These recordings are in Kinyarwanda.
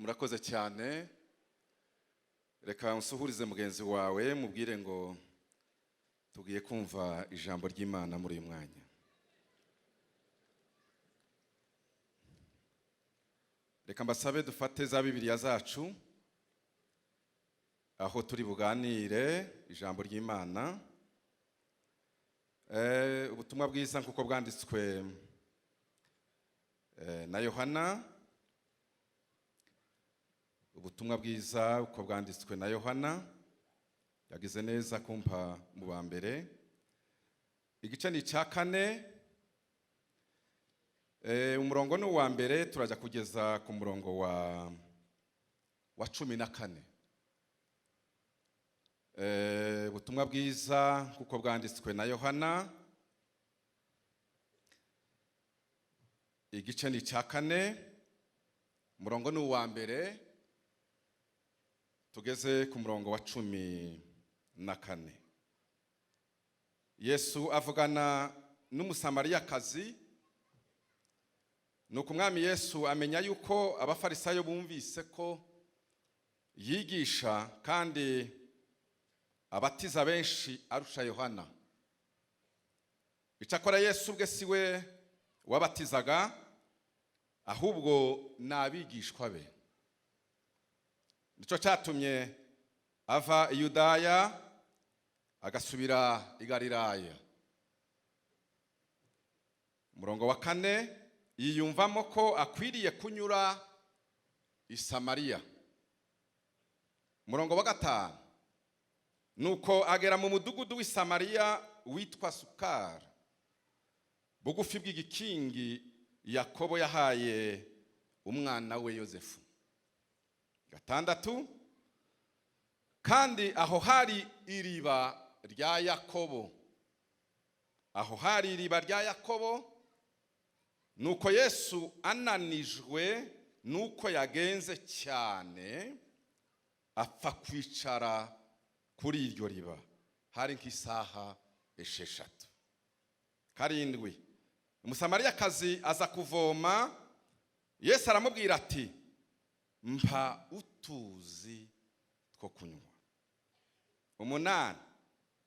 murakoze cyane. Reka unsuhurize mugenzi wawe mubwire ngo tugiye kumva ijambo ry'Imana muri uyu mwanya. Reka mbasabe dufate za Bibiliya zacu aho turi buganire ijambo ry'Imana. Ubutumwa bwiza nkuko bwanditswe na Yohana. Ubutumwa bwiza uko bwanditswe na Yohana. Yagize neza kumpa mu bambere. Igice ni cya 4. Umurongo ni uwa mbere turaja kugeza ku murongo wa 14. Ubutumwa bwiza kuko bwanditswe na Yohana. Igice ni cya 4. Umurongo ni uwa mbere tugeze ku murongo wa 14. Yesu avugana n'umusamariyakazi. Nuko umwami Yesu amenya yuko abafarisayo bumvise ko yigisha kandi abatiza benshi arusha Yohana. Icyakora Yesu ubwe siwe wabatizaga, ahubwo n'abigishwa be. Nico cyatumye ava i Yudaya agasubira i Galilaya. Umurongo wa 4, yiyumvamo ko akwiriye kunyura i Samariya. Umurongo wa 5, nuko agera mu mudugudu w'i Samariya witwa Sukara, bugufi bw'igikingi Yakobo yahaye umwana we Yosefu. 6, kandi aho hari iriba rya Yakobo. Aho hari iriba rya Yakobo. Nuko Yesu ananijwe nuko yagenze cyane apfa kwicara kuri iryo riba. Hari nk'isaha 6. 7, umusamariyakazi aza kuvoma. Yesu aramubwira ati, mpa utuzi two kunywa. 8,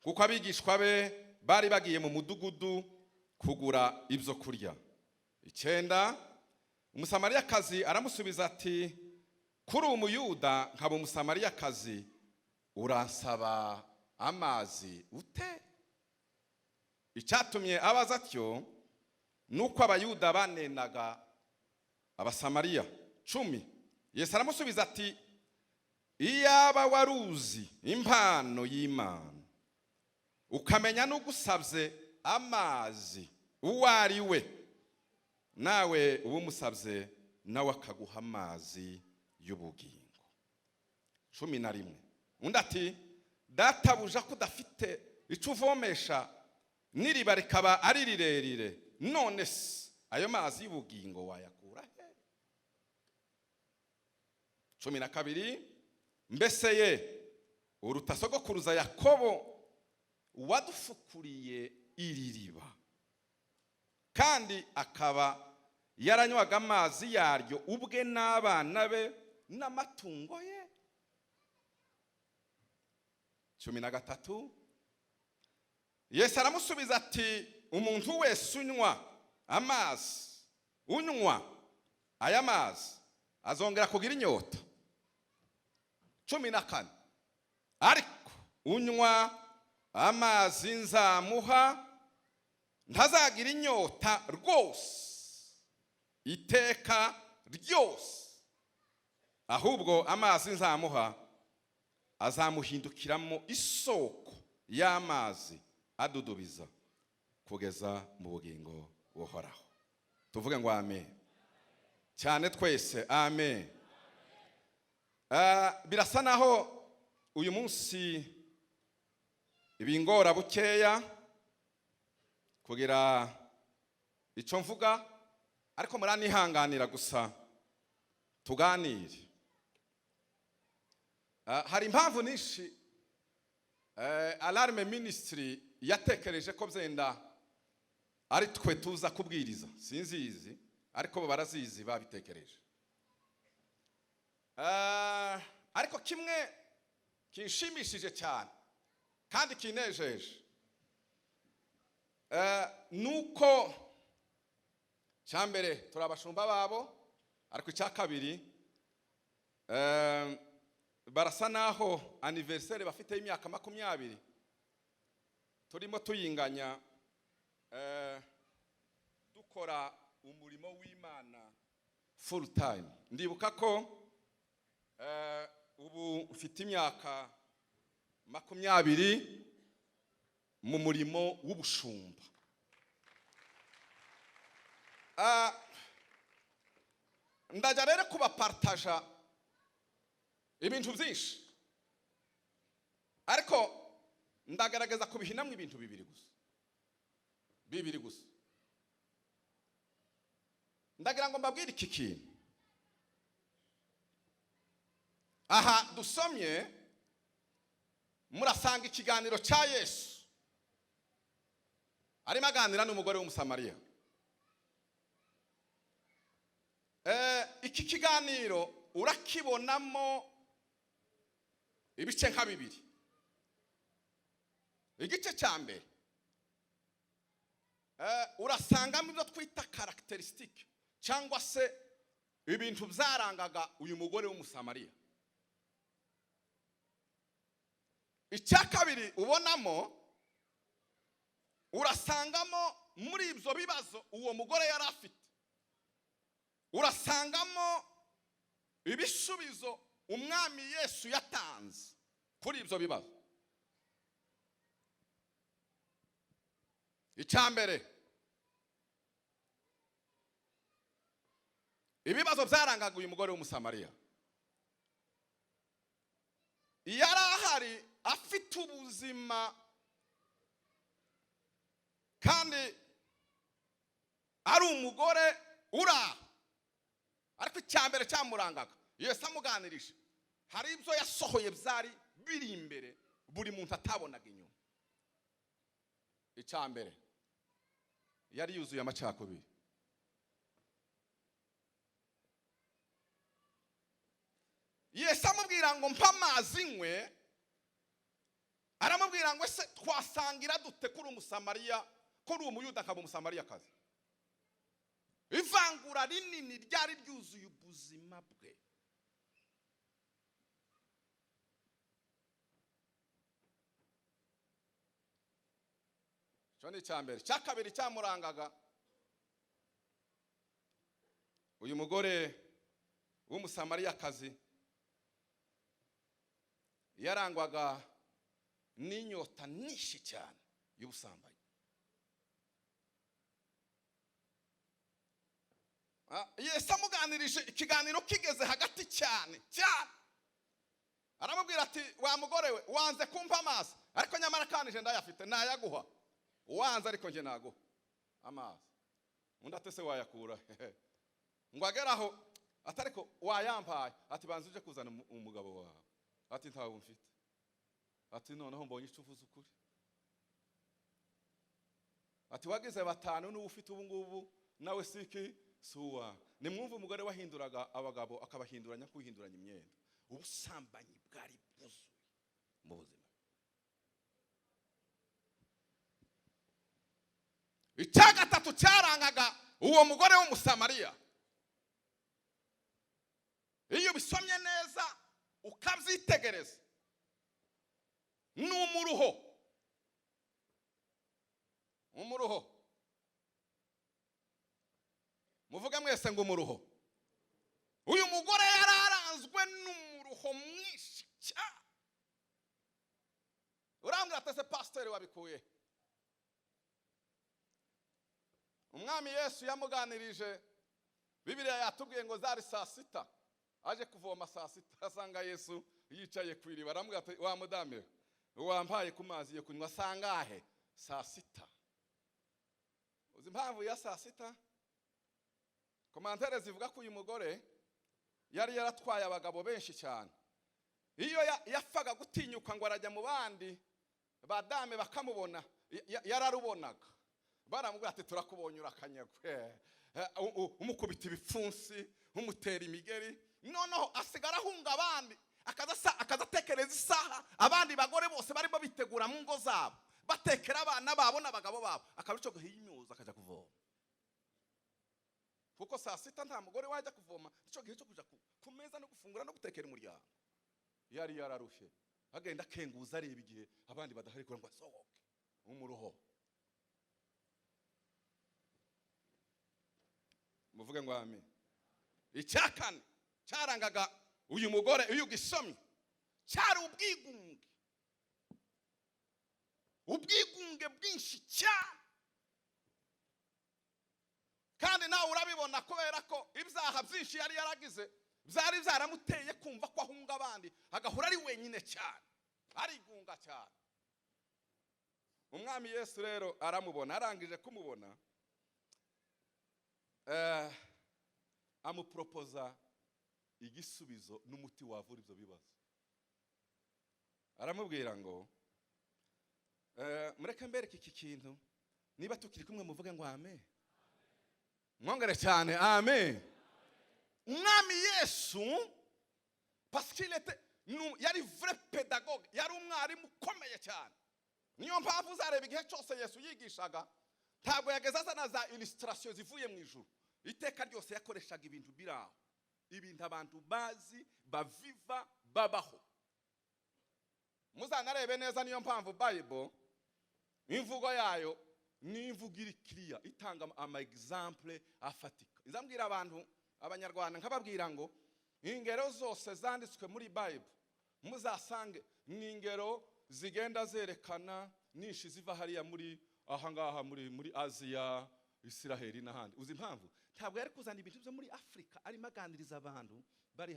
kuko abigishwa be bari bagiye mu mudugudu kugura ibyo kurya. 9, umusamariyakazi aramusubiza ati, kuri umuyuda nkaba umusamariyakazi uransaba amazi ute? Icyatumye abaza atyo nuko abayuda banenaga abasamariya. 10, Yesu aramusubiza ati, iyaba waruzi impano y'Imana ukamenya n'ugusabye amazi uwo ari we, nawe ubumusabye nawe akaguha amazi y'ubugingo. 11, undi ati, databuja kudafite icyo uvomesha n'iriba rikaba ari rirerire, none se ayo mazi y'ubugingo wayakura he? 12, mbese ye uruta sogokuruza Yakobo wadufukuriye iri riba, kandi akaba yaranywaga amazi yaryo ubwe n'abana be n'amatungo ye? 13, Yesu aramusubiza ati, umuntu wese unywa aya mazi azongera kugira inyota. 14, ariko unywa amazi nzamuha ntazagira inyota rwose iteka ryose, ahubwo amazi nzamuha azamuhindukiramo isoko y'amazi adudubiza kugeza mu bugingo buhoraho. Tuvuge ngo amen cyane twese, amen. Birasa naho uyu munsi ibingora bukeya kugira icyo mvuga, ariko muranihanganira gusa tuganire. Hari impamvu nyinshi Alarme Ministry yatekereje ko byenda ari twe tuza kubwiriza. Sinzizi ariko barazizi babitekereje. kimwe kinshimishije cyane kandi kinejeje nuko cyambere turabashumba babo ariko icya kabiri barasa naho anniversaire bafite imyaka 20 turimo tuyinganya dukora umurimo w'Imana full time. Ndibuka ko ubu ufite imyaka 20 mu murimo w'ubushumba. Ndajya rero kubapartaja ibintu byinshi ariko ndagaragaza kubihinamwe ibintu bibiri gusa. Ndagira ngo mbabwire iki kintu. Aha dusomye murasanga ikiganiro cya Yesu arimo aganira n'umugore w'umusamariya. Iki kiganiro urakibonamo ibice nka bibiri. Igice cya mbere urasangamo ibyo twita characteristic cyangwa se ibintu byarangaga uyu mugore w'umusamariya. Icya kabiri ubonamo urasangamo muri ibyo bibazo uwo mugore yari afite, urasangamo ibisubizo umwami Yesu yatanze kuri ibyo bibazo. Icya mbere ibibazo byarangaga uyu mugore w'umusamariya. Yari ahari afite ubuzima kandi ari umugore ura, ariko icya mbere cyamurangaga Yesu amuganirije hari ibyo yasohoye byari biri imbere buri muntu atabonaga inyuma. Icya mbere yari yuzuye amacakubiri. Yesu amubwira ngo mpa amazi nywe, aramubwira ngo ese twasangira dute kuri umusamariya, kuri umuyuda akaba umusamariyakazi? Ivangura rinini ryari ryuzuye ubuzima bwe. Cyo ni icya mbere. Icya kabiri cyamurangaga uyu mugore w'umusamariyakazi yarangwaga n'inyota nyinshi cyane y'ubusambanyi. Yesu amuganirije ikiganiro kigeze hagati cyane aramubwira ati wa mugore we wanze kumpa amazi ariko nyamara kanije ndayafite nayaguha, wanze ariko nje naguha amazi. Undi atese wayakura ngo ageraho atariko wayampaye ati banze uje kuzana umugabo wawe, ati ntawe mfite, ati noneho mbonye icyo uvuze ukuri, ati wagize batanu n'ubu ufite ubu ngubu nawe siki suwa. Nimwumva umugore wahinduraga abagabo akabahinduranya kwihinduranya imyenda. Ubusambanyi bwari bwuzuye mu buzima. Icya gatatu cyarangaga uwo mugore w'umusamariya, iyo bisomye neza ukabyitegereza, n'umuruho. Muvuga mwese ngo umuruho. Uyu mugore yararanzwe n'umuruho mwinshi cyane. Urambwira ati se pastor wabikuye? Umwami Yesu yamuganirije, Bibiliya yatubwiye ngo zari saa 6 aje kuvoma saa 6 asanga Yesu yicaye ku iriba. Aramubwira ati wa mudame wampaye ku mazi yo kunywa sangahe? Saa 6. Uzi impamvu ya saa 6? Komantere zivuga ko uyu mugore yari yaratwaye abagabo benshi cyane. Iyo yafaga gutinyuka ngo arajya mu bandi badame bakamubona yararubonaga. Baramubwira ati turakubonye urakanyagwe, umukubita ibipfunsi, umutera imigeri, noneho asigara ahunga abandi akazatekereza isaha abandi bagore bose barimo bitegura mu ngo zabo batekera abana babo n'abagabo babo, akabico guhinyuza akaja kuvoma. Kuko saa sita nta mugore wajya kuvoma, ico gihe cyo kuja ku meza no gufungura no gutekera umuryango. Yari yararushe agenda kenguza areba igihe abandi badahari kugira ngo asohoke umuruho. Muvuge ngo amen. Icyakane cyarangaga uyu mugore uyu gisomye cyari ubwigunge bwinshi cyane. Kandi nawe urabibona kubera ko ibyaha byinshi yari yaragize byari byaramuteye kumva ko ahunga abandi, agahura ari wenyine cyane, arigunga cyane. Umwami Yesu rero aramubona, arangije kumubona amupropoza igisubizo n'umuti wavura ibyo bibazo. Aramubwira ngo mureke mbereke iki kintu, niba tukiri kumwe muvuge ngo amen. Mwongere cyane amen. Umwami Yesu parce qu'il était yari vrai pédagogue, yari umwarimu ukomeye cyane. Niyo mpamvu uzareba igihe cyose Yesu yigishaga ntabwo yageza azana za illustration zivuye mu ijuru. Iteka ryose yakoreshaga ibintu biraho, ibintu abantu bazi baviva babaho. Muzanarebe neza, niyo mpamvu Bible imvugo yayo ni imvugo iri clear, itanga ama example afatika. Izambwira abantu abanyarwanda nkababwira ngo ingero zose zanditswe muri Bible muzasange ni ingero zigenda zerekana nishi ziva hariya muri ahangaha muri Aziya, Israeli n'ahandi. Uzi impamvu ntabwo yari kuzana ibintu byo muri Afrika ari maganiriza abantu bari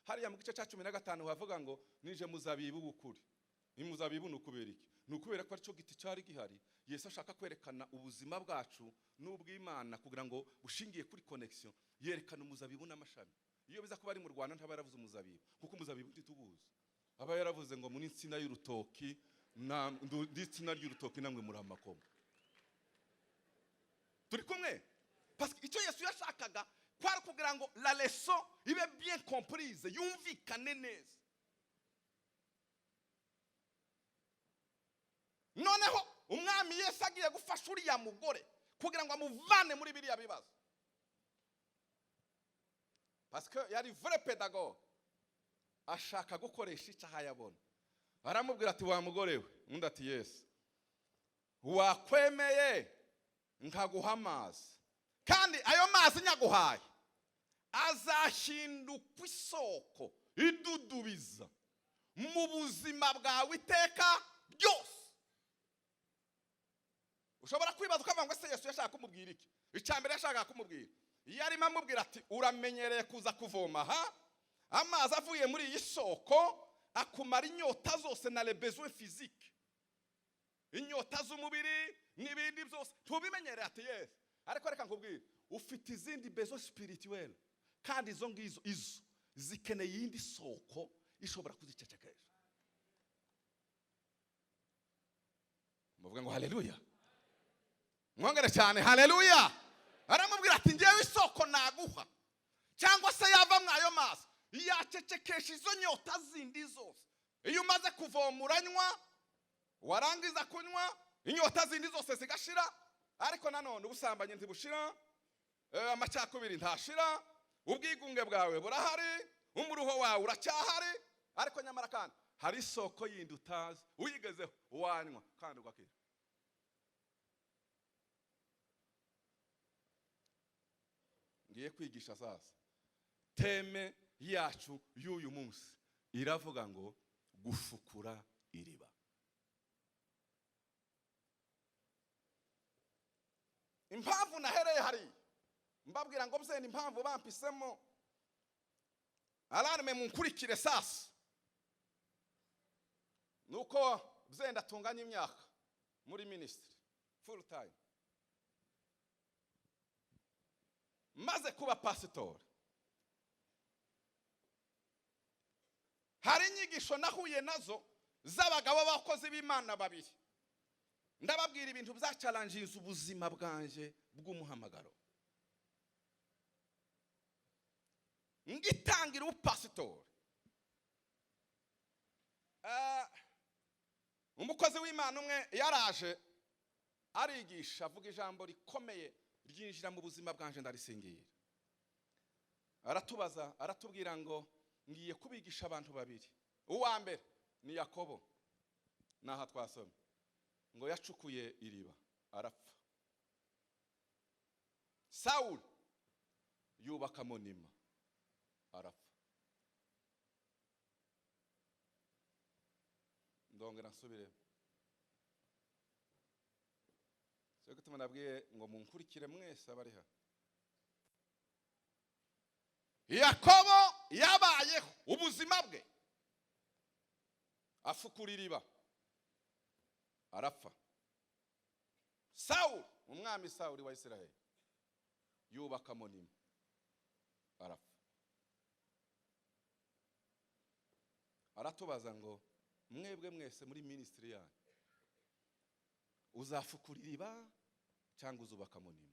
hariya mu gice cya 15 havuga ngo nije muzabibu bukuri. Imuzabibu nukubera iki? Nukubera ko aricyo giti cyari gihari. Yesu ashaka kwerekana ubuzima bwacu n'ubw'Imana kugira ngo bushingiye kuri connection, yerekana umuzabibu n'amashami. Iyo biza kuba ari mu Rwanda ntaba yaravuze umuzabibu, kuko umuzabibu ntitubuzi. Aba yaravuze ngo muri insina y'urutoki na nditsina ry'urutoki namwe muri amakoma. Turi kumwe? Parce que icyo Yesu yashakaga kwari kugira ngo la leçon ibe bien comprise, yumvikane neza. Noneho umwami Yesu agiye gufasha uriya mugore kugira ngo amuvane muri biriya bibazo, parce que yari vrai pédagogue, ashaka gukoresha icyaha yabona. Aramubwira ati wa mugore we, undi ati Yesu, wakwemeye nkaguha amazi, kandi ayo mazi nyaguhaye azahinduka isoko idudubiza mu buzima bwawe iteka byose. Ushobora kwibaza ukavuga ngo se Yesu yashaka kumubwira iki? Icyambere yashaka kumubwira, yarimo amubwira ati uramenyereye kuza kuvoma amazi avuye muri iyi soko akumara inyota zose na les besoins physiques, inyota z'umubiri n'ibindi byose tubimenyereye. Ati Yesu, ariko reka nkubwire, ufite izindi besoins spirituelles, kandi izo ngizo zikeneye iyindi soko ishobora kuzicecekesha. Muvuga ngo haleluya. Mwongere cyane haleluya. Aramubwira ati ngewe isoko naguha cyangwa se yava mwayo mazi yacecekesha izo nyota zindi zose. Iyo umaze kuvoma uranywa, warangiza kunywa inyota zindi zose zigashira, ariko nanone ubusambanye ntibushira, amacyakubiri ntashira, ubwigunge bwawe burahari, umuruho wawe uracyahari, ariko nyamara kandi hari isoko yindi utazi, uyigezeho wanywa kandi ugakira. Ngiye kwigisha sasa teme yacu y'uyu munsi iravuga ngo gufukura iriba. Impamvu nahereye hari mbabwira ngo bzeni impamvu bampisemo alarme munkurikire sasa nuko bzenda tunganya imyaka muri ministry full time, maze kuba pastor. Hari inyigisho nahuye nazo z'abagabo bakozi b'Imana babiri, ndababwira ibintu bya challenges ubuzima bwanje bw'umuhamagaro. Ngitangira upastor umukozi w'Imana umwe yaraje arigisha avuga ijambo rikomeye ryinjira mu buzima bwanje ndarisingira. Aratubaza aratubwira ngo ngiye kubigisha abantu babiri. Uwa mbere ni Yakobo, naha twasomye ngo yacukuye iriba arapfa. Sauli yubaka monima arapfa. Ndongera nsubire. Cyo gutuma nabwiye ngo munkurikire mwese abari ha. Yakobo yabayeho ubuzima bwe afukura iriba arapfa. Sauli, umwami Sauli wa Isirayeli, yubaka monima arapfa. Aratubaza ngo mwebwe mwese muri ministry yanyu uzafukura iriba cyangwa uzubaka monima?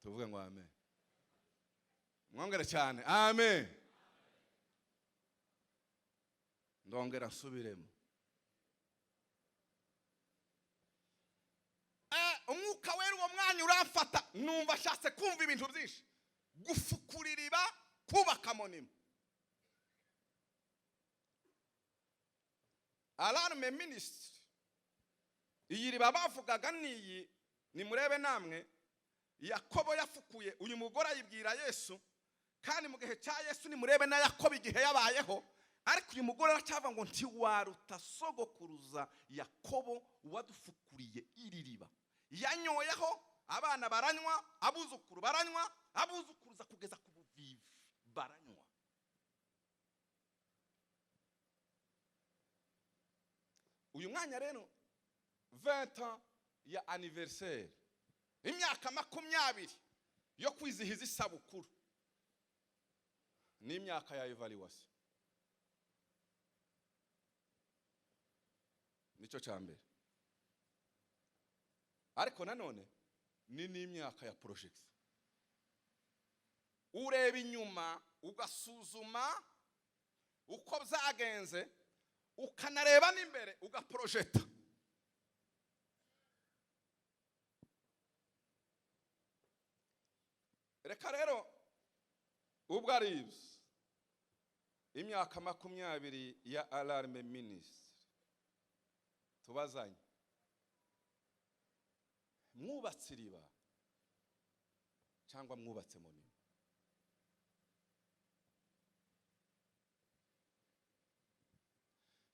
Tuvuge ngo amen. Mwongere cyane amen. Ndongera nsubiremo. Umwuka wera uwo mwanya uramfata numva ashatse kumva ibintu byinshi. Gufukura iriba, kubaka monima. Alarme ministry. Iyi riba bavugaga niyi nimurebe namwe. Yakobo yafukuye, uyu mugore ayibwira Yesu, kandi mu gihe cya Yesu nimurebe na Yakobo igihe yabayeho, ariko uyu mugore aracyava ngo ntiwaruta sogokuruza Yakobo wadufukuriye iri riba. Yanyoyeho, abana baranywa, abuzukuru baranywa, abuzukuruza kugeza ku buvivi baranywa. Uyu mwanya rero 20 ans ya anniversaire, imyaka 20 yo kwizihiza isabukuru, ni imyaka ya evaluation. Nico cyambere. Ariko nanone ni n'imyaka ya project. Ureba inyuma ugasuzuma uko byagenze, ukanareba n'imbere ugaprojecta. Reka rero ubwo ari imyaka 20 ya alarme ministry tubazanye, mwubatse iriba cyangwa mwubatse monima?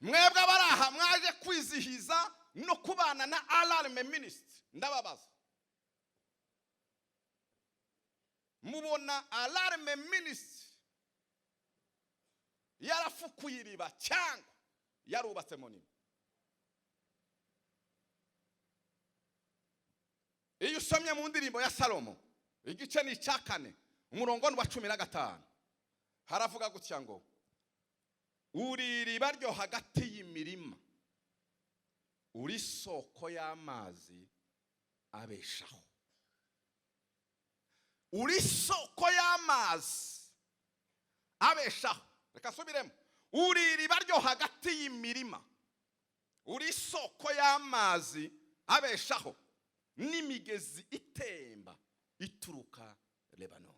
Mwebwe abaraha mwaje kwizihiza no kubana na alarme ministry, ndababaza mubona alarme ministry yarafukuye iriba cyangwa yarubatse monima? Iyo usomye mu ndirimbo ya Salomo igice ni cya 4 umurongo wa 15 haravuga gutya ngo uri iriba ryo hagati y'imirima, uri soko y'amazi abeshaho. Uri soko y'amazi abeshaho. Reka subiremo. Uri iriba ryo hagati y'imirima, uri soko y'amazi abeshaho, n'imigezi itemba ituruka Lebanon.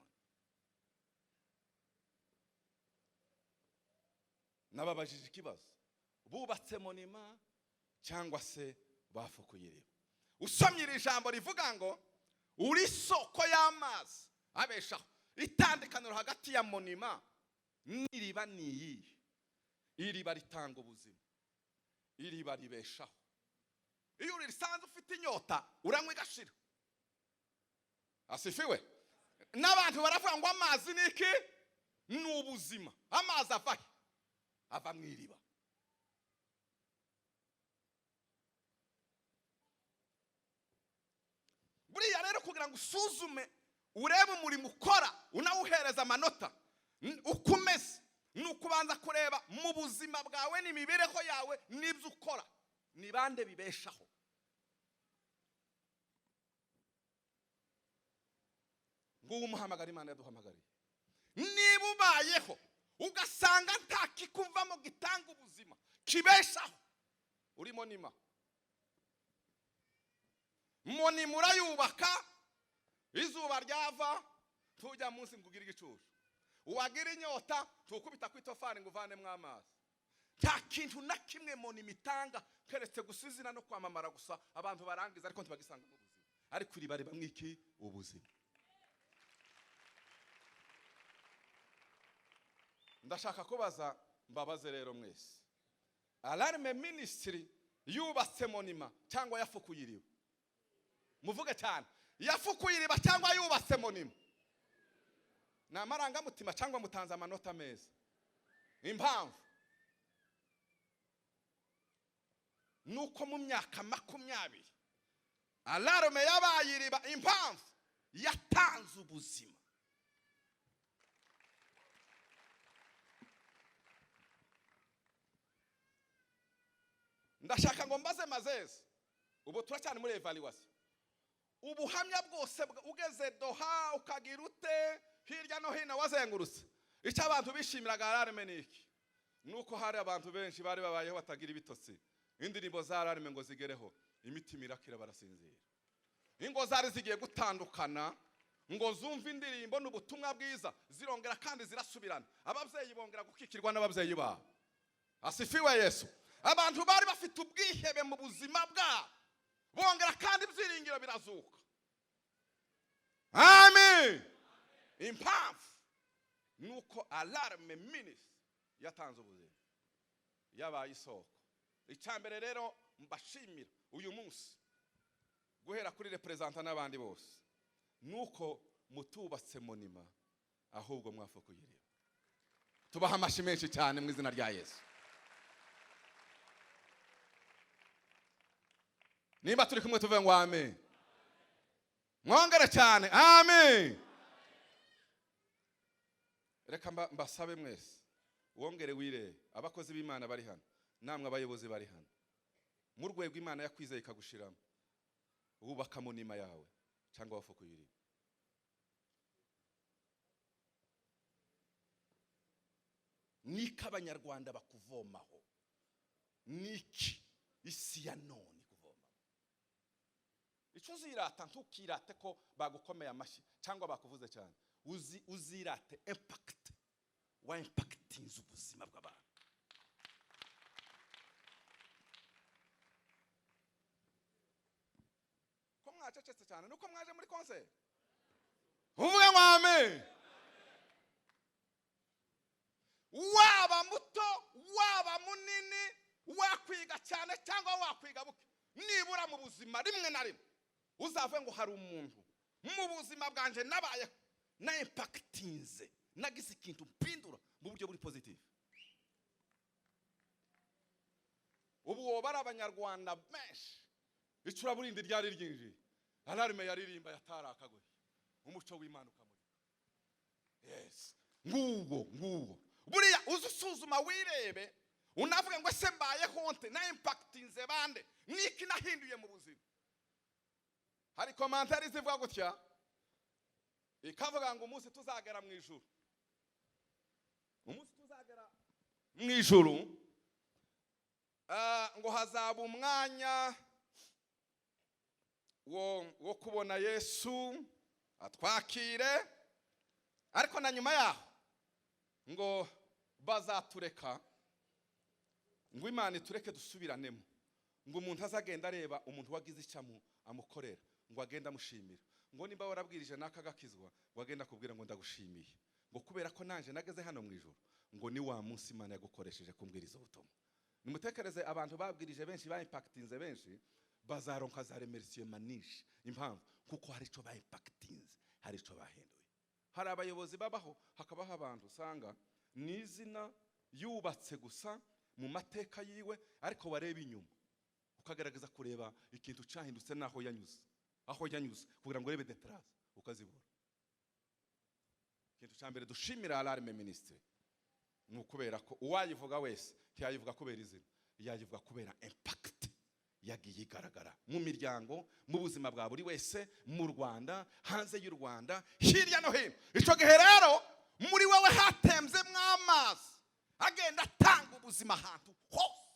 Nababajije ikibazo, bubatse monima cyangwa se bafukuye iriba? Usomye iri jambo rivuga ngo uri soko y'amazi abeshaho, itandukaniro hagati ya monima n'iriba niyi. Iriba ritanga ubuzima, iriba ribeshaho. Iyo urisanze ufite inyota uranywa igashira. Asifiwe. N'abantu baravuga ngo amazi niki? Ni ubuzima. Amazi ava mu iriba. Buriya rero kugira ngo usuzume urebe umurimo ukora unawuhereza amanota ukumeze, nukubanza kureba mu buzima bwawe n'imibereho yawe n'ibyo ukora ni bande bibeshaho. Nguwo umuhamagara Imana yaduhamagariye. niba ubayeho ugasanga nta kikuvamo gitanga ubuzima kibeshaho, urimo nima. Monima urayubaka, izuba ryava tujya munsi ngo ugire igicucu, uwagira inyota tukubita ku itofari ngo uvanemo amazi. Nta kintu na kimwe monima itanga keretse gusizina no kwamamara gusa, abantu barangiza ariko ntibagisanga mu buzima. Ariko iri bareba mwiki ubuzima. Ndashaka kubaza, mbabaze rero mwese, Alarme Ministry yubatse monima cyangwa yafukuye iriba? Muvuge cyane, yafukuye iriba cyangwa yubatse monima? Ni amarangamutima cyangwa mutanze amanota meza? Impamvu nuko mu myaka 20 Alarme yabaye iriba, impamvu yatanze ubuzima. Ndashaka ngo mbaze mazeze, ubu turacyane muri evaluation. Ubuhamya bwose ugeze Doha ukagira ute hirya no hino wazengurutse, icyo abantu bishimiraga Alarme niki? Nuko hari abantu benshi bari babayeho batagira ibitotsi. Indirimbo za Alarme ngo zigereho, imitima irakira barasinzira. Ingo zari zigiye gutandukana ngo zumva indirimbo n'ubutumwa bwiza, zirongera kandi zirasubirana. Ababyeyi bongera gukikirwa n'ababyeyi babo. Asifiwe Yesu. Abantu bari bafite ubwihebe mu buzima bwabo, bongera kandi ibyiringiro birazuka. Amen. Impamvu nuko Alarme Ministry yatanze ubuzima, yabaye isoko. Icyambere rero mbashimira uyu munsi guhera kuri representa n'abandi bose, nuko mutubatse monima ahubwo mwafukuye iriba. Tubaha amashi menshi cyane mu izina rya Yesu. Niba turi kumwe tuvuge ngo amen. Mwongere cyane amen. Reka mbasabe mwese wongere wirebe, abakozi b'Imana bari hano, namwe abayobozi bari hano, mu rwego Imana yakwizeye ikagushiramo, wubaka monima yawe cyangwa wafukuye iriba? Niki abanyarwanda bakuvomaho? Niki isi ya none kuvomaho? Icyo uzirata ntukirate ko bagukomeye amashyi cyangwa bakuvuze cyane. Uzirate impact wa impactinze ubuzima bw'abantu. Ko mwacecetse cyane nuko mwaje muri concert. Uvuge ngo amen. Waba muto, waba munini, wakwiga cyane cyangwa wakwiga buke, nibura mu buzima rimwe na rimwe uzave ngo hari umuntu mu buzima bwanje nabaye na impactinze, nagize ikintu mpindura mu buryo buri positive. Ubu wobara abanyarwanda benshi icura burindi ryari ryinjiye, Alarme yaririmba yatarakagoye, umuco w'Imana ukamuri. Yes, nguwo buriya uzusuzuma wirebe, unavuga ngo ese mbaye honte na impactinze bande, niki nahinduye mu buzima. Hari commentary zivuga gutya, ikavuga ngo umunsi tuzagera mu ijuru, umunsi tuzagera mu ijuru ngo hazaba umwanya wo kubona Yesu atwakire, ariko na nyuma yaho ngo bazatureka, ngo Imana itureke dusubiranemo, ngo umuntu azagenda areba umuntu wagize icyamu amukorera, ngo agenda amushimira, ngo nimba warabwirije nakagakizwa, ngo agenda kubwira ngo ndagushimiye, ngo kubera ko nanje nageze hano mu ijuru, ngo ni wa munsi Imana yagukoresheje kumbwiriza ubutumwa. Nimutekereze abantu babwirije benshi ba impactinze benshi bazaronka za remerciement manishi. Impamvu kuko hari ico ba impactinze, hari ico bahinduye. Hari abayobozi babaho, hakabaho abantu usanga nizina yubatse gusa mu mateka yiwe, ariko wareba inyuma ukagerageza kureba ikintu cyahindutse naho yanyuze, aho yanyuze kugira ngo urebe detrace ukazibura. Ikintu cyambere dushimira Alarme Ministry nukubera ko uwayivuga wese ntiyayivuga kubera izina, yayivuga kubera impact yagiye igaragara mu miryango, mu buzima bwa buri wese, mu Rwanda, hanze y'u Rwanda, hirya no hino. Icyo gihe rero muri wewe hatembzemwo amazi agenda atanga ubuzima ahantu hose.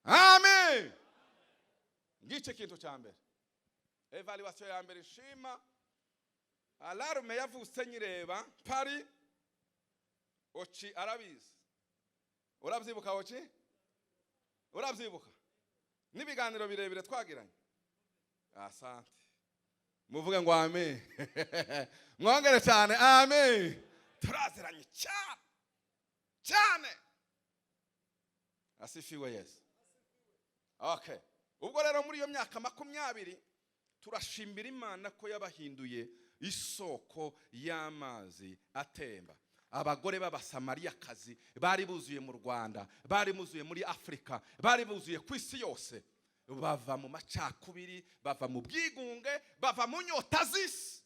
Amen. Ngice kintu cya mbere, evaluation ya mbere nshima. Alarme yavutse nyireba pari oci arabizi. Urabyibuka oci? Urabyibuka n'ibiganiro birebire twagiranye? Asante, muvuge ngo amen. Mwongere cyane amen. Turaziranye cyane cyane. Asifiwe Yesu. Okay, ubwo rero muri iyo myaka 20 turashimbira Imana ko yabahinduye isoko y'amazi atemba. Abagore b'abasamariyakazi bari buzuye mu Rwanda, bari buzuye muri Afrika, bari buzuye ku isi yose. Bava mu macakubiri, bava mu bwigunge, bava mu nyota z'isi.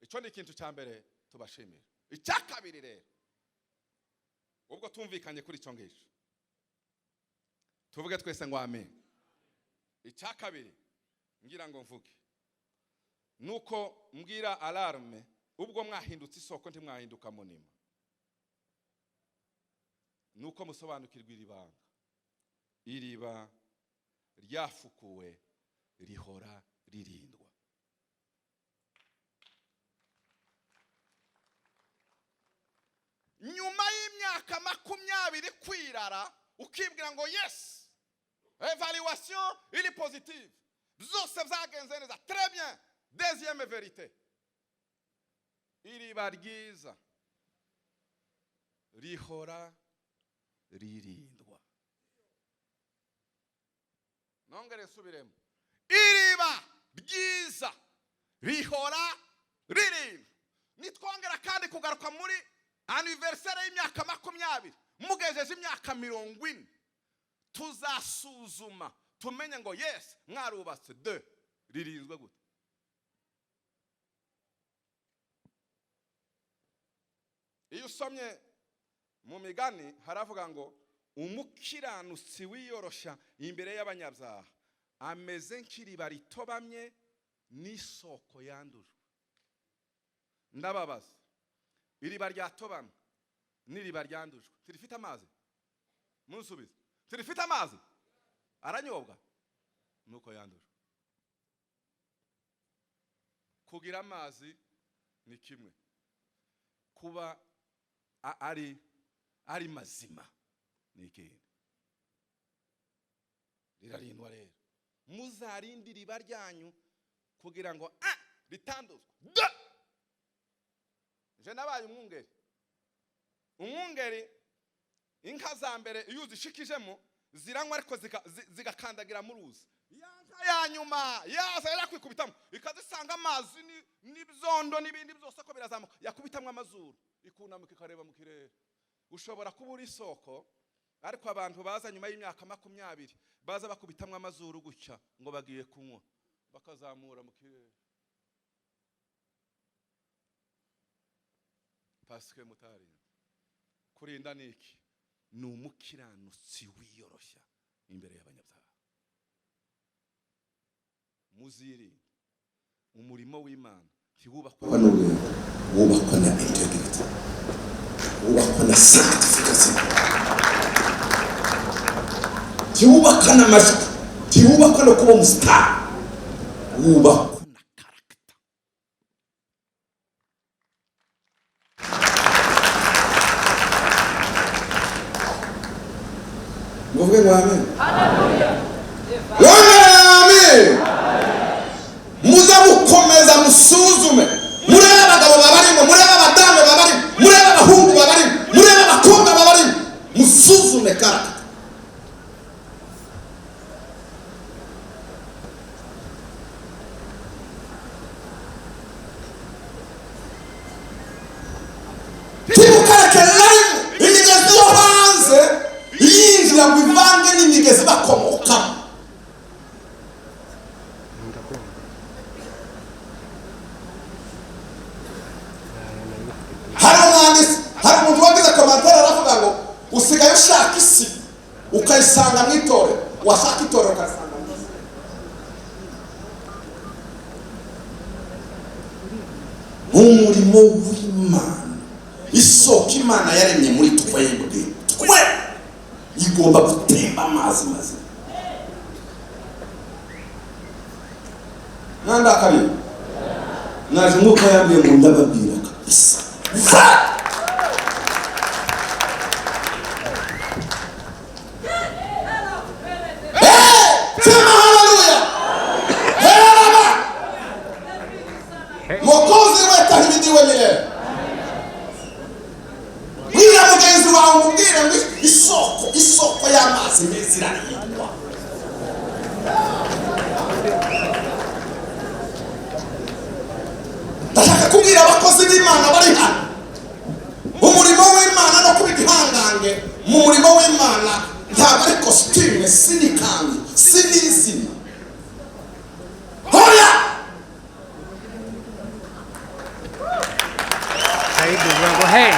Icyo ni ikintu cya mbere tubashimira. Icya kabiri rero, ubwo tumvikanye kuri icyo ngicyo, tuvuge twese ngo amen. Icya kabiri ngira ngo mvuge nuko mbwira alarme, ubwo mwahindutse isoko ntimwahinduka munima, nuko musobanukirwa iri banga. Iriba ryafukuwe rihora ririndwa. Nyuma y'imyaka 20 kwirara ukibwira ngo yes, evaluation ili positive, byose byagenze neza, très bien. Deuxième vérité, iriba ryiza rihora ririndwa. Nongere subiremo, iriba ryiza rihora ririndwa. Nitwongera kandi kugaruka muri anniversaire y'imyaka 20, mugejeje imyaka 40, tuzasuzuma tumenye ngo yes, mwarubatse de ririnzwe gute. Iyo usomye mu migani haravuga ngo umukiranutsi wiyorosha imbere y'abanyabyaha ameze nk'iriba ritobamye n'isoko yandujwe. Ndababaza, iriba ryatobamye n'iriba ryandujwe tirifite amazi? Munsubize, tirifite amazi? Aranyobwa? Nuko yandujwe. Kugira amazi ni kimwe, kuba ari mazima ni ikindi. Rirarindwa rero, muzarinde iriba ryanyu kugira ngo ritanduzwe. Je nabaye umwungeri, inka za mbere iyo uzishikijemo ziranywa ariko zigakandagira mu ruzi. Yanka ya nyuma yaza yarakwikubitamo ikazisanga amazi n'ibyondo n'ibindi byose ko birazamuka, yakubitamwe amazuru ikunamuka ikareba mu kirere. Ushobora kubura isoko, ariko abantu baza nyuma y'imyaka 20 baza bakubitamwe amazuru gucya ngo bagiye kunywa, bakazamura mu kirere. Paske mutari kurinda niki? Ni umukiranutsi wiyoroshya imbere y'abanyabyaha. Muziri umurimo w'Imana ntiwubakwa n'ubumenyi, wubakwa na integrity, wubakwa na sanctification, ntiwubakwa n'amajwi, ntiwubakwa no kuba umustar, wubakwa na character. Muvuge ngo amen. Hallelujah. Amen. Muza mukomeza musuzume, murebe abagabo babarimo, murebe abadamu babarimo, murebe abahungu babarimo, murebe abakobwa babarimo, musuzume karaka. Tibukareke live imigezi yo hanze yinjira mu bivange n'imigezi bakomokamo. Hari umuntu wagize komantere aravuga ngo usigaye ushaka isi ukayisanga mu itorero, washaka itorero ukayisanga mu isi. umurimo w'Imana, isoko Imana yaremye muri twebwe, twe igomba gutemba amazi mazima. Nanda kari naje nk'uko yambwiye ngo ndababwira kabisa. Mokozi weta hibidiwe milele. Mwira mugenzi wawe umubwire ngo isoko y'amazi meza irahindwa. Ndashaka kubwira abakozi b'Imana bari hano, umurimo w'Imana no kuba igihangange mu murimo w'Imana ntabwo ari costume, si n'ikanzu, si n'izina. Hoya! Hey.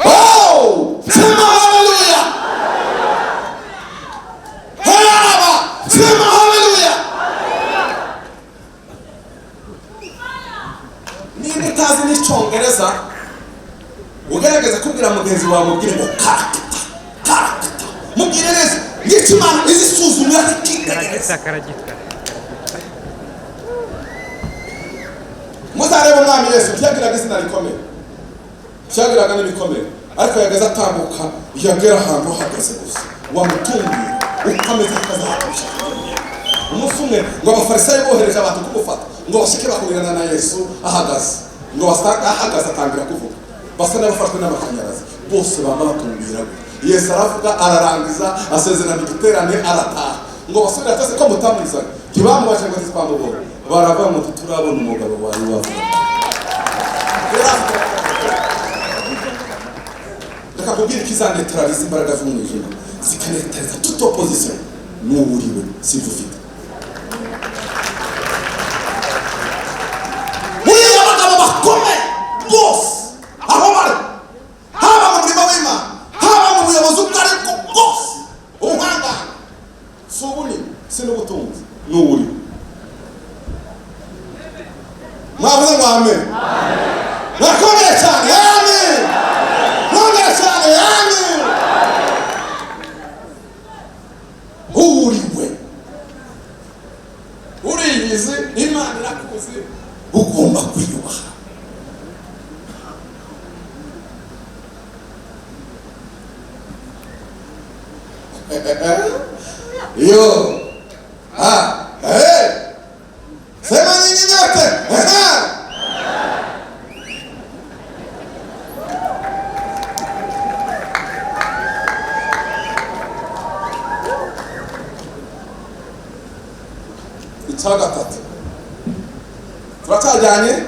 Oh! Sema hallelujah! Hallelujah! Sema hallelujah! Niba utazi n'icyongereza ugerageza kubwira mugenzi wawe mubwire ngo karakita mubwire neza n'ikimana izisuzumira kigerageza muzareba umwami Yesu byagiraga izina rikomeye, byagiraga n'ibikomeye, ariko yageze atambuka yagera ahantu hahagaze gusa wamutunguye ukameze akazahakurusha. Umunsi umwe ngo abafarisayo bohereje abantu kumufata ngo bashike bahurirana na Yesu ahagaze, ngo basanga ahagaze atangira kuvuga, basa n'abafashwe n'amashanyarazi, bose bamba batungira. Yesu aravuga, ararangiza, asezerana igiterane, arataha. Ngo basubire atase ko mutamwizana, ntibamubashe ngo twamubona, baravuga ngo turabona umugabo wari wavuga. Reka kubwira ikizaneutraliza imbaraga z'umwijima, zikaneutraliza toute opposition n'uburiwe sivufite. Muriya abagabo bakomeye bose aho bari, haba mu murimo w'Imana, haba mu buyobozi ubwo ariko bwose, ubuhangane si ubunini, si n'ubutunzi, n'uburiwe. Mwavuze ngo amen? Nakomeye cyane, amen! Nongera cyane, amen! Uriwe, uriyizi, Imana irakuzi, ugomba kwiyubaha. Yo, sema nini nyote? Itagatatu. Turatajyanye?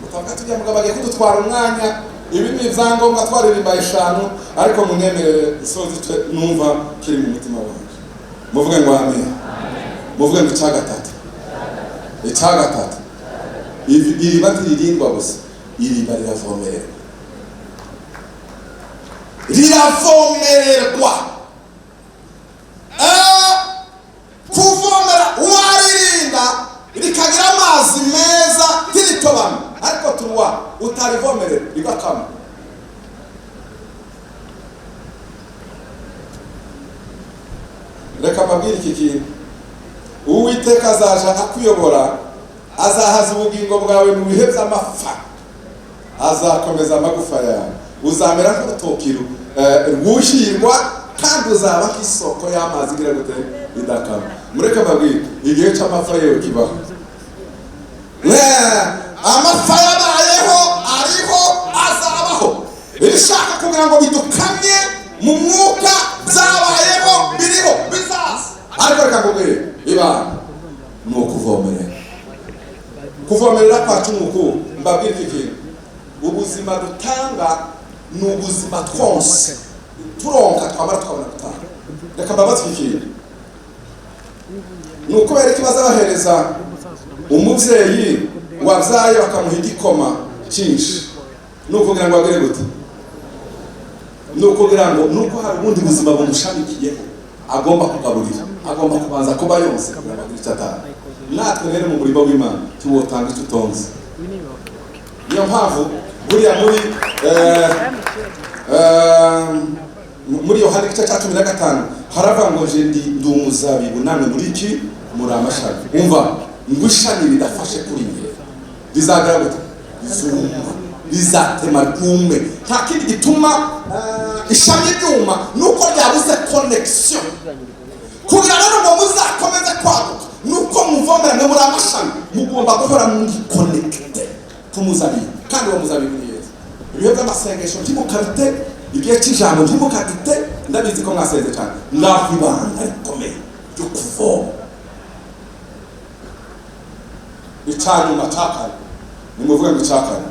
Utaka tujya mugabagiye kudutwara umwanya, ibi ni ibyangombwa twaririmba 5 ariko munemerere isozi twe numva kiri mu mutima wanjye. Muvuge ngo amen. Muvuge ngo itagatatu. Itagatatu. Iri batirindwa gusa. Iri bari ravomererwa. Riravomererwa. Kuvomera waririnda rikagira amazi meza tiritobana, ariko turuwa utarivomerera rigakama. Reka mbabwire iki kintu, Uwiteka azaja akuyobora, azahaza ubugingo bwawe mu bihe by'amapfa, azakomeza amagufa yawe, uzamera nk'urutokiro rwuhirwa, kandi uzaba nk'isoko y'amazi igira gute idakama. Mureke mbabwire igihe cy'amapfa yewe kibaho. Amapfa yabayeho, ariho, azabaho. Ibishaka kugira ngo bidukamye mu mwuka byabayeho, biriho, bizaza. Ariko reka mbabwire ibanga ni ukuvomerera. Kuvomerera kwacu nuko mbabwire iki kintu, ubuzima dutanga ni ubuzima twonse turonka twamara tukabona gutanga. Reka mbabaze iki kintu, nuko bereka bazabahereza umubyeyi wabyaye bakamuha igikoma cyinshi, nukugira ngo agere gute, nukugira ngo nuko hari ubundi buzima bumushamikiyeho agomba kugaburira, agomba kubanza kuba yose kugira ngo icyo atanga. natwe rero mu murimo w'Imana tuwotanga icyo utonze. Niyo mpamvu buriya muri Yohana igice cya 15 haravuga ngo je ndi umuzabibu namwe muri iki muri amashami. Umva ngo ishami ridafashe kuri njye rizagira gute? Rizatema ryume. Nta kindi gituma ishami ryuma nuko ryabuze connection. Kugira rero ngo muzakomeze kwaguka nuko muvomera mwe muri amashami mugomba guhora muri connected kumuzabibu. Kandi uwo muzabibu ni Yesu. Ibihe by'amasengesho ntimukabite, igihe cy'ijambo ntimukabite, ndabizi ko mwasenze cyane. Ngaho ibanga rikomeye ryo kuvoma. Icanyuma cyakane nimuvuge ngo cyakane.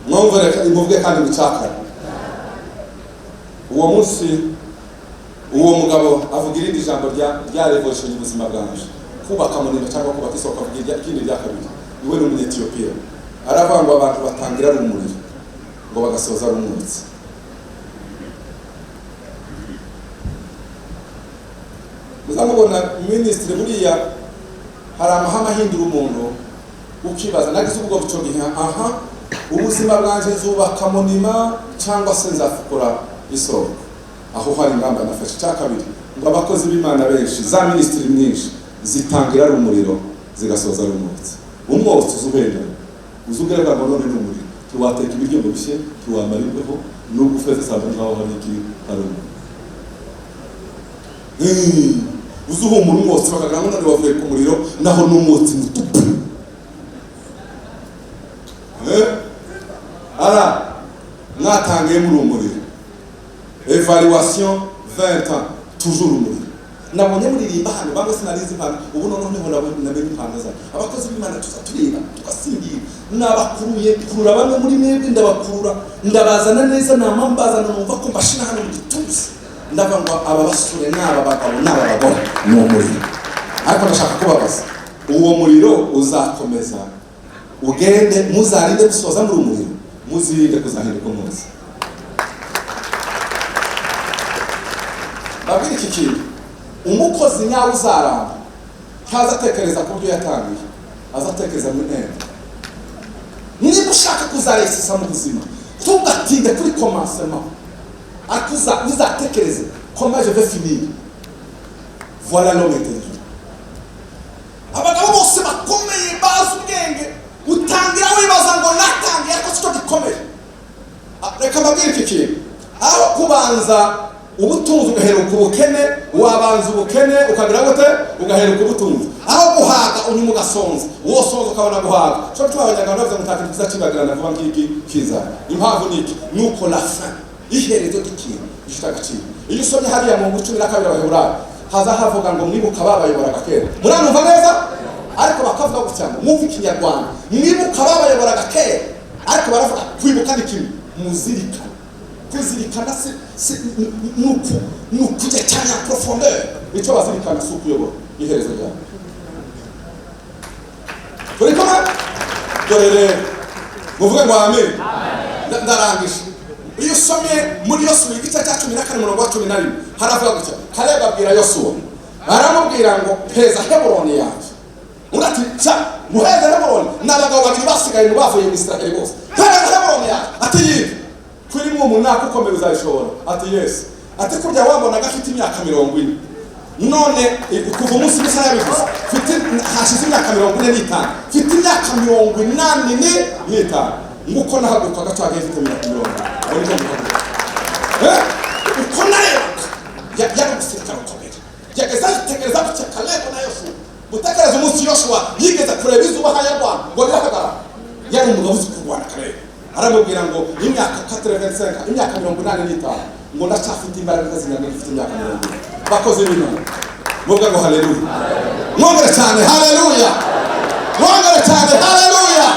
Mwumvire imuvuge kandi ngo cyakane. Uwo munsi uwo mugabo avuga irindi jambo rya revolution y'ubuzima bwanje, kubaka munini cyangwa kubaka isoko, avuga ikindi rya kabiri. Iwe ni umunyetiyopiya, aravuga ngo abantu batangira ari umuriro ngo bagasoza ari umwotsi. Muzamubona ministre buriya hari amahame ahindura umuntu ukibaza nagize ubwo buco gihe ubuzima bwanje nzubaka munima cyangwa se nzafukura isoko. Aho hari ingamba nafashe. Cya kabiri ngo abakozi b'Imana benshi za ministry nyinshi zitangira ari umuriro zigasoza ari umwotsi. Umwotsi uzubera ngo none ni umuriro, tuwateka ibiryo ngo bishye, tuwamara imbeho n'ubwo ufeze sabe ngaho hari iki hari uzuhumura umwotsi bakagira ngo none bavuye ku muriro naho n'umwotsi mutupu. Ara mwatangiye muri umuriro. Evaluation 20 ans toujours umuriro. Nabonye muririmba hano bamwe sinarizi impano, ubu noneho namenye impano za abakozi b'Imana tuzaturirimba tugasingira nabakuruye kurura bamwe muri mwebwe ndabakurura ndabazana neza namambazana numva ko mbashina hano mu gituza ndava ngo aba basure n'aba bagabo n'aba bagore mu muriro. Ariko ndashaka kubabaza uwo muriro uzakomeza ugende, muzarinde gusoza muri umuriro, muzirinde kuzahinduka umunsi. Babwira iki kintu, umukozi nyawe uzaramba ntazatekereza ku byo yatangiye, azatekereza mu ntego. Niba ushaka kuzaresisa mu buzima tugatinde kuri commencement, ariko uzatekereze comment je vais finir. Voilà l'homme intelligent. Abagabo bose bakomeye bazi ubwenge utangira wibaza ngo natangiye ariko sicyo gikomeye. Reka mbabwire iki kintu, aho kubanza ubutunzi ugaheruka ubukene, wabanza ubukene ukagira gute ugaheruka ubutunzi. Aho guhaga unyuma ugasonza, uwo sonza ukabona guhaga. Cyo twabanyagana bavuze mutaka kiza kibagirana vuba ngiki kiza. Impamvu niki nuko la fin iherezo ry'ikintu gifite agaciro. Iyo usomye hariya mu 12 Abaheburayo haza havuga ngo mwibuka babayoboraga kera. Muranumva neza? Ariko bakavuga gutya ngo mwumva ikinyarwanda, mwibuka babayoboraga kera. Ariko baravuga kwibuka ni kimwe, muzirikana. Kuzirikana se nukujya cyane profondeur. Icyo bazirikana si ukuyobora iherezo ryawe. Turi kumwe? Dore muvuge ngo amen. Ndarangije. Iyo usomye muri Yosuwa igice cya 14:11 haravuga gutya, Kaleba abwira Yosuwa, aramubwira ngo peza Heburoni yawe. Urati cha muheze Heburoni n'abagabo babiri basigaye mu bavuye mu Israeli bose. Peza Heburoni yawe. Ati kuri mu munaka ukomeye uzayishobora. Ati yes. Ati kurya wabona gafite imyaka 40. None kuva umunsi bisa yabivuze fite hashize imyaka 45, fite imyaka 85 nguko nahaguruka gacaga ifite imyaka 40. Uko nayo yari gusirikana ukomeye yageza tekereza ku Kaleba na Yosuwa. Gutekereza umunsi Yosuwa yigeze kureba izuba hayarwana ngo rirahagara, yari umugabo uzi kurwana Kaleba. Aramubwira ngo imyaka 85 imyaka 85 ngo ndacafite imbaraga zingana ifite imyaka 40. Bakoze b'Imana muvuga ngo haleluya. Mwongere cyane haleluya. Mwongere cyane haleluya.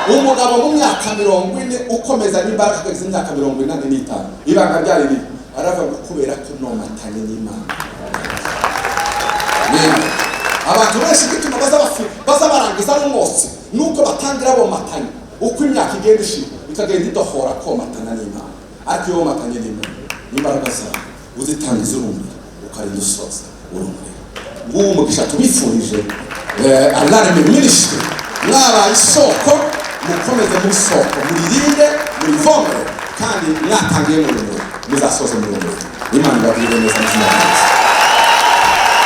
Umugabo mu myaka 40 ukomeza n'imbaraga kugeza imyaka 45. Ibanga ryari ribi aravuga kubera ko nomatanye n'Imana. Abantu benshi gituma baza barangiza n'umwotsi nuko batangira bo matanye. Uko imyaka igenda ishira ikagenda idohora ko matana n'Imana. Ariko yo matanye n'Imana imbaraga zawe uzitangiza urumuri ukarinda usoza urumuri. nguwo umugisha tubifurije. RY'IMANA ministry mwabaye isoko, mukomeze mu isoko, muririnde, murivomere, kandi mwatangiye mu rumuri muzasoze mu rumuri. Imana ibagirire neza.